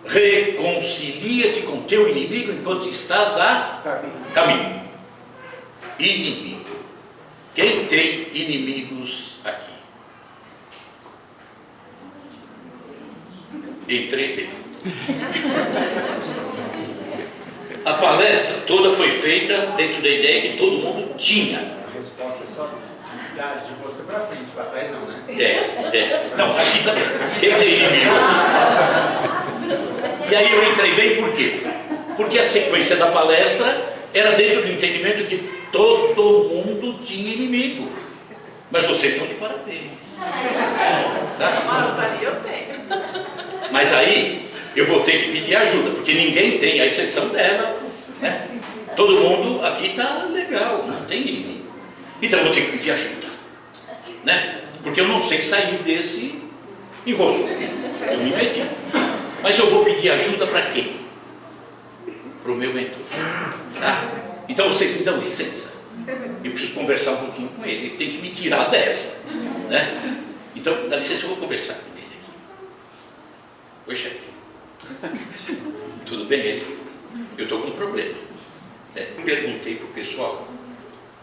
reconcilia-te com teu inimigo enquanto estás a caminho. Inimigo. Quem tem inimigos aqui? Entrei bem. A palestra toda foi feita dentro da ideia que todo mundo tinha. A resposta é só de você para frente, para trás não, né? Não, aqui também. Eu tenho inimigo. E aí eu entrei bem por quê? Porque a sequência da palestra era dentro do entendimento que todo mundo tinha inimigo. Mas vocês estão de parabéns. Tá? Marutaria eu tenho. Mas aí eu vou ter que pedir ajuda, porque ninguém tem, a exceção dela, né? Todo mundo aqui está legal, não tem inimigo. Então eu vou ter que pedir ajuda, né? Porque eu não sei sair desse enrosco. Eu me meti. Mas eu vou pedir ajuda para quem? Para o meu mentor. Tá? Então vocês me dão licença. Eu preciso conversar um pouquinho com ele. Ele tem que me tirar dessa, né? Então, dá licença, eu vou conversar com ele aqui. Oi, chefe. Tudo bem? Ele? Eu estou com um problema. Eu perguntei para o pessoal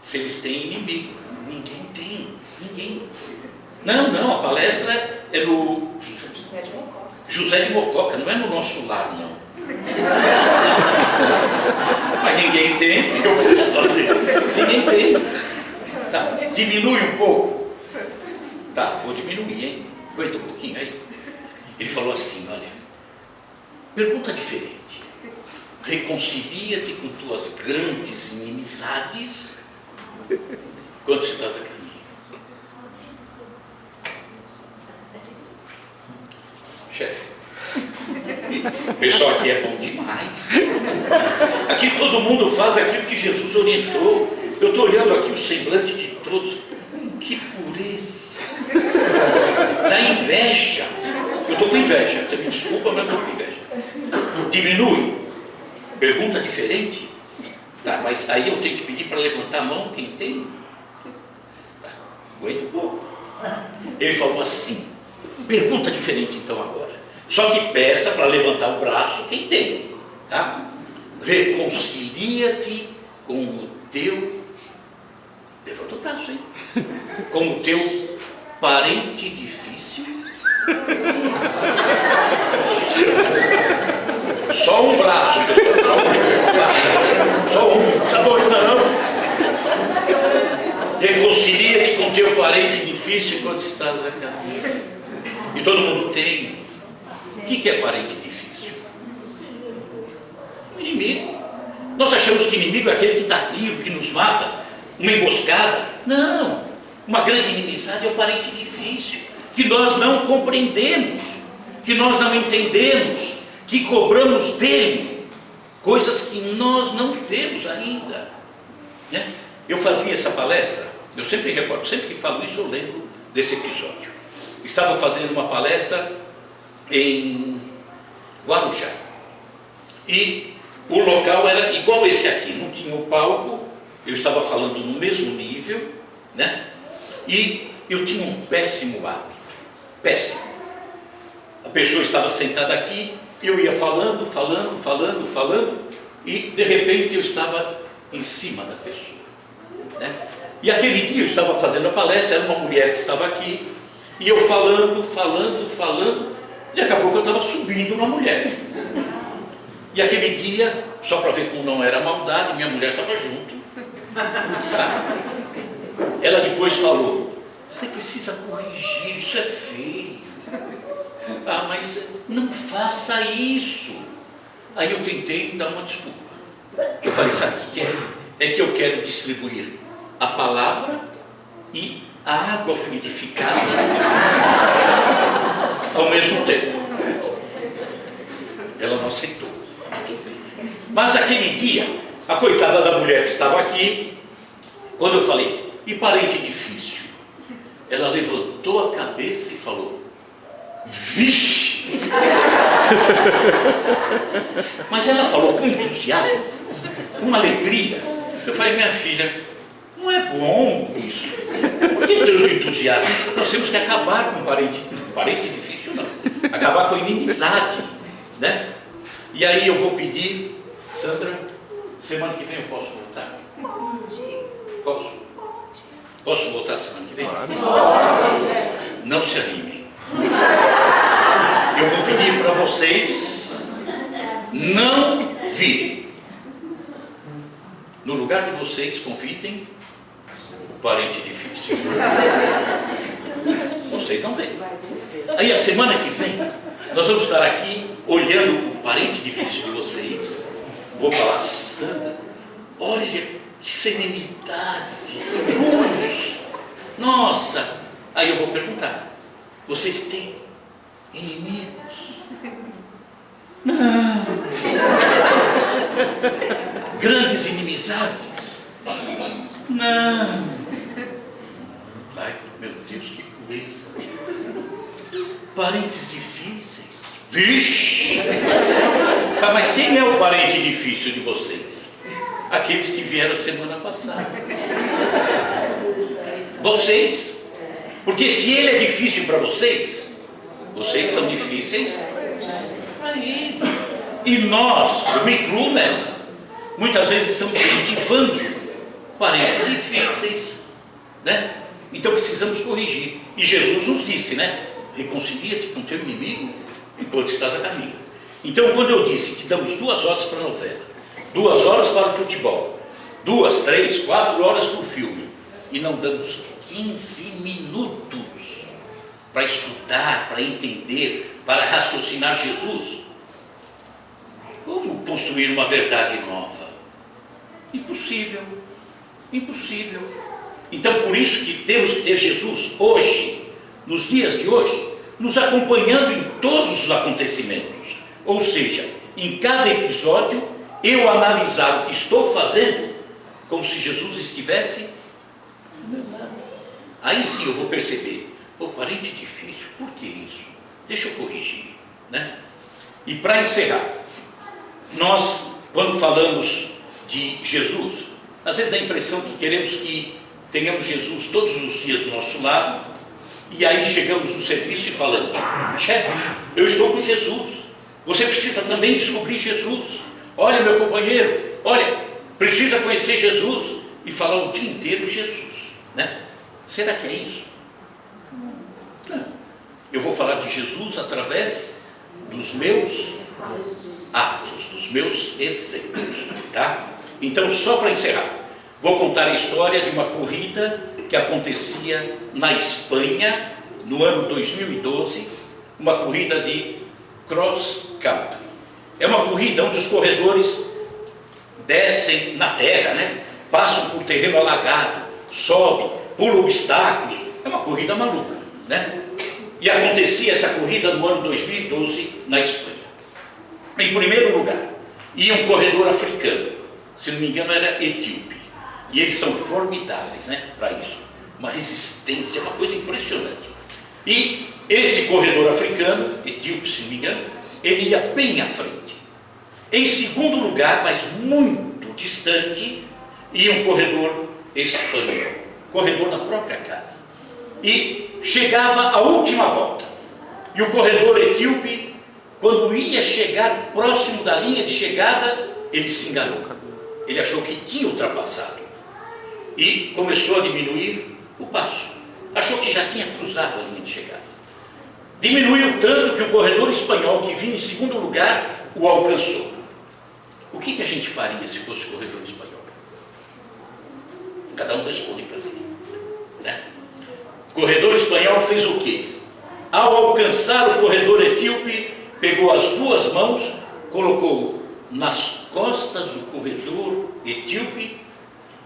se eles têm inimigo. Ninguém tem. Ninguém. Não, a palestra é no José de Mococa. José de Mococa, não é no nosso lar, não. Mas ninguém tem, o que eu posso fazer? Ninguém tem. Tá? Diminui um pouco. Tá, vou diminuir, hein? Aguenta um pouquinho aí. Ele falou assim, olha, pergunta diferente. Reconcilia-te com tuas grandes inimizades quando estás a caminho. Chefe, o pessoal aqui é bom demais. Aqui todo mundo faz aquilo que Jesus orientou. Eu estou olhando aqui o semblante de todos. Que pureza. Dá inveja. Eu estou com inveja. Você me desculpa, mas eu estou com inveja. Diminui. Pergunta diferente. Tá, mas aí eu tenho que pedir para levantar a mão quem tem. Tá, aguenta um pouco. Ele falou assim. Pergunta diferente então agora. Só que peça para levantar o braço quem tem, tá? Reconcilia-te com o teu... Levanta o braço, hein? Com o teu parente difícil. Só um braço, pessoal. Só um. Não precisa dois, não. Reconcilia-te com o teu parente difícil quando estás a caminho. E todo mundo tem. O que é parente difícil? Um inimigo. Nós achamos que inimigo é aquele que dá tiro, que nos mata, uma emboscada. Não. Uma grande inimizade é o parente difícil, que nós não compreendemos, que nós não entendemos, que cobramos dele coisas que nós não temos ainda. Né? Eu fazia essa palestra, eu sempre recordo, sempre que falo isso eu lembro desse episódio. Estava fazendo uma palestra em Guarujá. E o local era igual esse aqui, não tinha o palco, eu estava falando no mesmo nível, né? E eu tinha um péssimo hábito, péssimo. A pessoa estava sentada aqui, eu ia falando, e de repente eu estava em cima da pessoa, né? E aquele dia eu estava fazendo a palestra, era uma mulher que estava aqui, e eu falando, e daqui a pouco eu estava subindo uma mulher. E aquele dia, só para ver como não era maldade, minha mulher estava junto. Tá? Ela depois falou, você precisa corrigir, isso é feio. Ah, mas não faça isso. Aí eu tentei dar uma desculpa. Eu falei, sabe o que é? É que eu quero distribuir a palavra e a água fluidificada ao mesmo tempo. Ela não aceitou. Mas aquele dia, a coitada da mulher que estava aqui, quando eu falei, e parente difícil, ela levantou a cabeça e falou, vixe! Mas ela falou com entusiasmo, com alegria. Eu falei, minha filha, não é bom isso. Por que tanto entusiasmo? Nós temos que acabar com parente difícil, não. Acabar com a inimizade, né? E aí eu vou pedir, Sandra, semana que vem eu posso voltar? Posso? Posso voltar semana que vem? Não se animem. Eu vou pedir para vocês não virem. No lugar de vocês, convidem o parente difícil. Vocês não vêm. Aí a semana que vem, nós vamos estar aqui olhando o parente difícil de vocês. Vou falar, Sandra, olha que serenidade, que luz. Nossa! Aí eu vou perguntar: vocês têm inimigos? Não. Grandes inimizades? Não. Ai, meu Deus, que pureza. Parentes difíceis? Vixe! Mas quem é o parente difícil de vocês? Aqueles que vieram semana passada. Vocês. Porque se ele é difícil para vocês, vocês são difíceis para ele. E nós, eu me incluo nessa, muitas vezes estamos cultivando parentes difíceis, né? Então precisamos corrigir. E Jesus nos disse, né? Reconcilia-te com teu inimigo enquanto estás a caminho. Então, quando eu disse que damos 2 horas para a novela, 2 horas para o futebol, 2, 3, 4 horas para o filme, e não damos 15 minutos para estudar, para entender, para raciocinar Jesus, como construir uma verdade nova? Impossível. Impossível. Então, por isso que temos que ter Jesus hoje, nos dias de hoje, nos acompanhando em todos os acontecimentos. Ou seja, em cada episódio, eu analisar o que estou fazendo, como se Jesus estivesse do meu lado. Aí sim eu vou perceber: pô, parente difícil, por que isso? Deixa eu corrigir, né? E para encerrar, nós, quando falamos de Jesus, às vezes dá a impressão que queremos que tenhamos Jesus todos os dias do nosso lado, e aí chegamos no serviço e falamos: chefe, eu estou com Jesus, você precisa também descobrir Jesus. Olha, meu companheiro, olha, precisa conhecer Jesus, e falar o dia inteiro Jesus, né? Será que é isso? Não. Eu vou falar de Jesus através dos meus atos, dos meus exemplos, tá? Então, só para encerrar, vou contar a história de uma corrida que acontecia na Espanha no ano 2012, uma corrida de cross country. É uma corrida onde os corredores descem na terra, né? Passam por terreno alagado, sobem, pulam obstáculos. É uma corrida maluca, né? E acontecia essa corrida no ano 2012 na Espanha. Em primeiro lugar, ia um corredor africano, se não me engano era etíope, e eles são formidáveis, né, para isso, uma resistência, uma coisa impressionante. E esse corredor africano, etíope, se não me engano, ele ia bem à frente. Em segundo lugar, mas muito distante, ia um corredor espanhol, corredor da própria casa, e chegava a última volta, e o corredor etíope, quando ia chegar próximo da linha de chegada, ele se enganou. Ele achou que tinha ultrapassado e começou a diminuir o passo. Achou que já tinha cruzado a linha de chegada. Diminuiu tanto que o corredor espanhol, que vinha em segundo lugar, o alcançou. O que a gente faria se fosse o corredor espanhol? Cada um responde para si, né? O corredor espanhol fez o quê? Ao alcançar o corredor etíope, pegou as 2 mãos, colocou nas costas do corredor etíope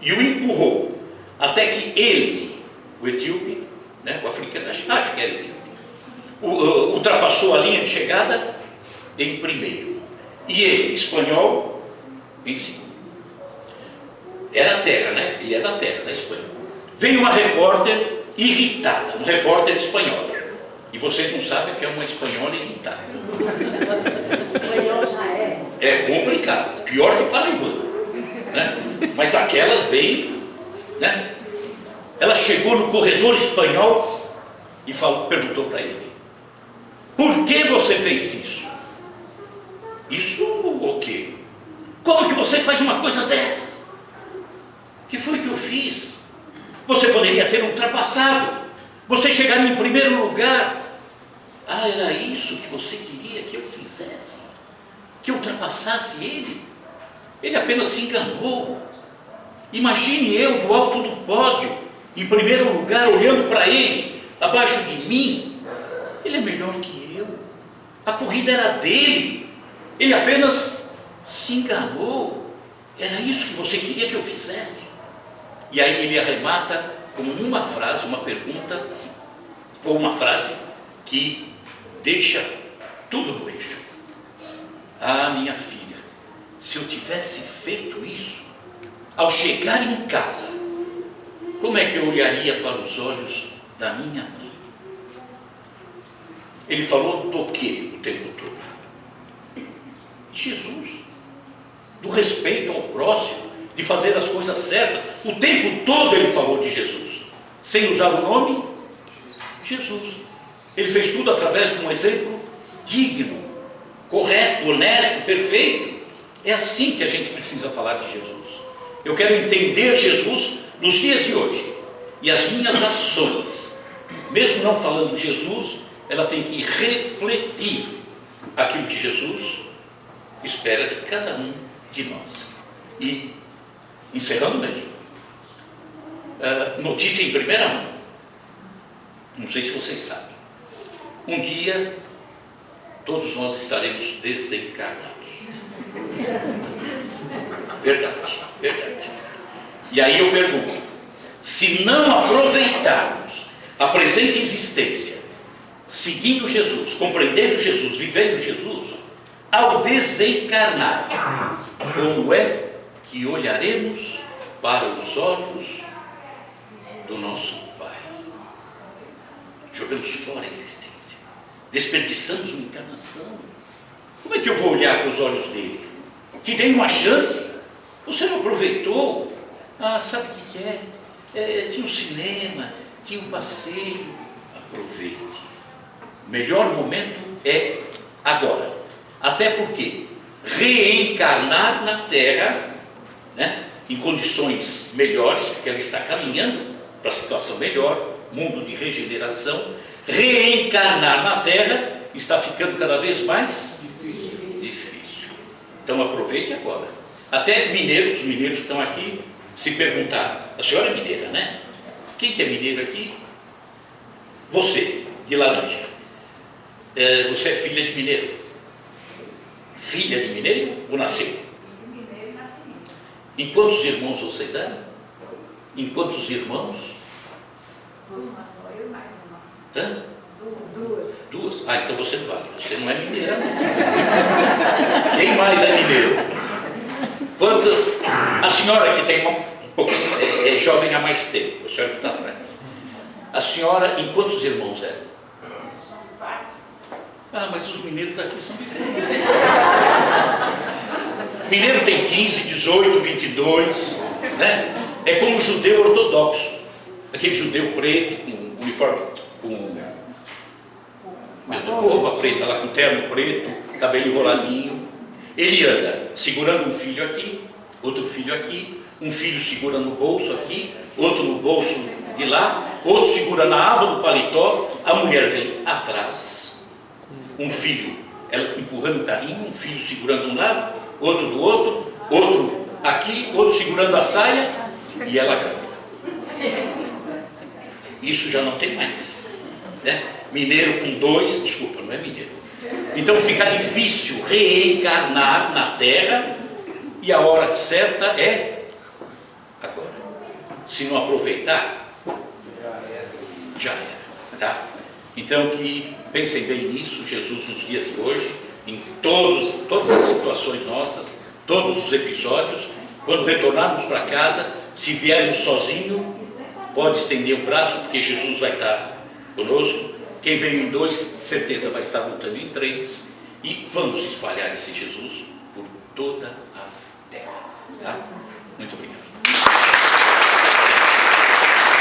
e o empurrou, até que ele, o etíope, né, o africano, acho que era etíope, ultrapassou a linha de chegada em primeiro, e ele, espanhol, em segundo. Era a terra, né? Ele é da terra, da Espanha. Veio uma repórter irritada, uma repórter espanhola. E vocês não sabem o que é uma espanhola irritada. Espanhol já é. É complicado, pior que paraibana, né? Mas aquelas bem, né? Ela chegou no corredor espanhol e perguntou para ele: por que você fez isso? Isso o quê? Como que você faz uma coisa dessa? O que foi que eu fiz? Você poderia ter ultrapassado. Você chegaria em primeiro lugar. Ah, era isso que você queria que eu fizesse? Que eu ultrapassasse ele? Ele apenas se enganou. Imagine eu do alto do pódio, em primeiro lugar, olhando para ele, abaixo de mim. Ele é melhor que eu. A corrida era dele. Ele apenas se enganou. Era isso que você queria que eu fizesse? E aí ele arremata como uma frase, uma pergunta, ou uma frase que deixa tudo no eixo. Ah, minha filha, se eu tivesse feito isso, ao chegar em casa, como é que eu olharia para os olhos da minha mãe? Ele falou do quê o tempo todo? Jesus. Do respeito ao próximo, de fazer as coisas certas. O tempo todo ele falou de Jesus. Sem usar o nome, Jesus. Ele fez tudo através de um exemplo digno, correto, honesto, perfeito. É assim que a gente precisa falar de Jesus. Eu quero entender Jesus nos dias de hoje. E as minhas ações, mesmo não falando de Jesus, ela tem que refletir aquilo que Jesus espera de cada um de nós. E, encerrando mesmo, notícia em primeira mão. Não sei se vocês sabem. Um dia, todos nós estaremos desencarnados. Verdade, verdade. E aí eu pergunto, se não aproveitarmos a presente existência, seguindo Jesus, compreendendo Jesus, vivendo Jesus, ao desencarnar, como é que olharemos para os olhos do nosso Pai? Jogamos fora a existência, desperdiçamos uma encarnação. Como é que eu vou olhar para os olhos dele? Te dei uma chance, você não aproveitou. Ah, sabe o que é? Tinha o cinema, tinha o passeio. Aproveite. O melhor momento é agora. Até porque reencarnar na Terra, né, em condições melhores, porque ela está caminhando para a situação melhor, mundo de regeneração, reencarnar na Terra está ficando cada vez mais difícil. Então aproveite agora. Até mineiros, os mineiros que estão aqui, se perguntar, a senhora é mineira, né? Quem que é mineiro aqui? Você, de Laranja. Você é filha de mineiro? Filha de mineiro ou nasceu? Mineiro e nasci. Em quantos irmãos vocês eram? Em quantos irmãos? Uma só, eu mais uma. Hã? Duas. Duas? Ah, então você não vale. Você não é mineira, não. Quem mais é mineiro? Quantas? A senhora que tem um pouquinho, é jovem há mais tempo, a senhora que está atrás. A senhora, em quantos irmãos é? São quatro. Ah, mas os mineiros daqui são diferentes. Mineiro tem 15, 18, 22, né? É como o judeu ortodoxo. Aquele judeu preto, com uniforme, com roupa preta lá, com terno preto, cabelo enroladinho. Ele anda segurando um filho aqui, outro filho aqui, um filho segura no bolso aqui, outro no bolso de lá, outro segura na aba do paletó, a mulher vem atrás, um filho, ela empurrando o carrinho, um filho segurando um lado, outro do outro, outro aqui, outro segurando a saia, e ela grávida. Isso já não tem mais, né? Mineiro com dois, desculpa, não é mineiro. Então fica difícil reencarnar na Terra, e a hora certa é agora. Se não aproveitar, já era, tá? Então que pensem bem nisso, Jesus nos dias de hoje, em todas as situações nossas, todos os episódios. Quando retornarmos para casa, se viermos sozinho, pode estender o braço, porque Jesus vai estar conosco. Quem veio em 2, certeza vai estar voltando em 3. E vamos espalhar esse Jesus por toda a terra, tá? Muito obrigado.